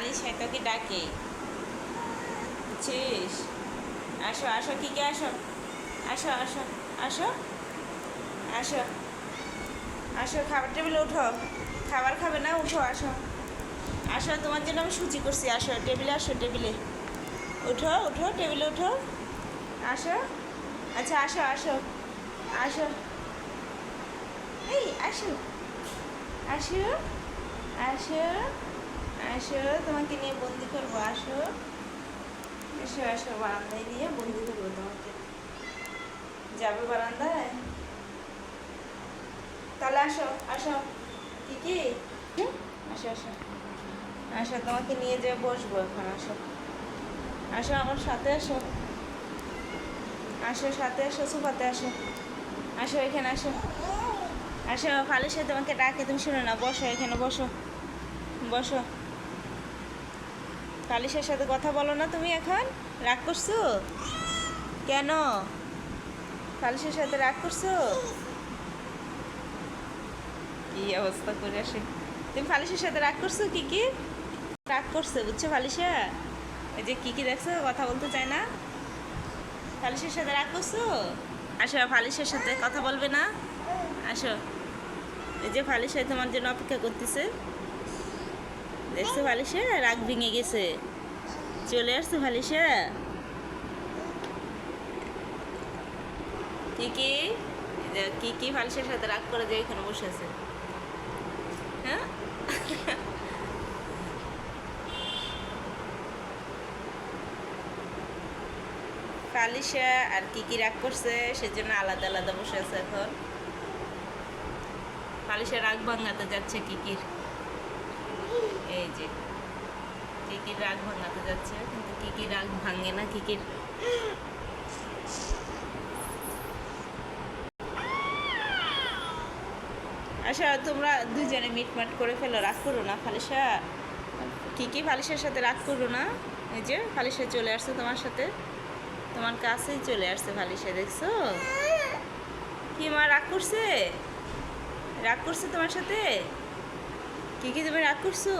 ফালিশা তোকে ডাকে, বুঝছিস? আসো আসো, কিকে আসো, আসো আসো আসো আসো আসো, খাবার টেবিলে উঠো। খাবার খাবে না? উঠো, আসো আসো, তোমার জন্য আমি সুচি করছি। আসো টেবিলে, আসো টেবিলে, উঠো উঠো, টেবিলে উঠো, আসো। আচ্ছা আসো আসো আসো, এই আসো আসো আসো আসো, তোমাকে নিয়ে বন্দি করবো, আসো এসো আসো, বারান্দায় নিয়ে বন্দি করবো তোমাকে। যাবে বারান্দায়? তাহলে আসো আসো, কি আসো আসো আসো, তোমাকে নিয়ে যেয়ে বসবো এখন, আসো আসো আমার সাথে, আসো আসো, সাথে আসো, সোফাতে আসো, আসো এখানে আসো, আসো। ফালিশা তোমাকে ডাকে, তুমি শুনো না? বসো এখানে, বসো বসো। ফালিশার সাথে কথা বলো না তুমি এখন? রাগ করছো কেন? ফালিশার সাথে রাগ করছো? কি অবস্থা করে আসে! তুমি ফালিশার সাথে রাগ করছো? কি রাগ করছে, বুঝছো ফালিশা? এই যে কি দেখছো, কথা বলতে চায় না। ফালিশার সাথে রাগ করছো? আসো, ফালিশার সাথে কথা বলবে না? আসো, এই যে ফালিশা তোমার জন্য অপেক্ষা করতেছে। দেখছো ফালিশা রাগ ভেঙে গেছে, চলে আসছে ফালিশা। কি ফালিশার সাথে রাগ করে যে এখানে বসে আছে, হ্যাঁ? ফালিশা আর কি রাগ করছে, সেজন্য আলাদা আলাদা বসে আছে এখন। ফালিশা রাগ ভাঙাতে যাচ্ছে কিকির, এই যে কিকির রাগ ভাঙাতে যাচ্ছে, কিন্তু কিকির রাগ ভাঙে না। কিকির আচ্ছা, তোমরা দুজনে মিটমাট করে ফেলো, রাগ করো না ফালিশা। কি ফালিশার সাথে রাগ করো না। এই যে ফালিশা চলে আসছে তোমার সাথে, তোমার কাছেই চলে আসছে ফালিশা, দেখছো? কি মা রাগ করছে? রাগ করছে তোমার সাথে? কি তুমি রাগ করছো?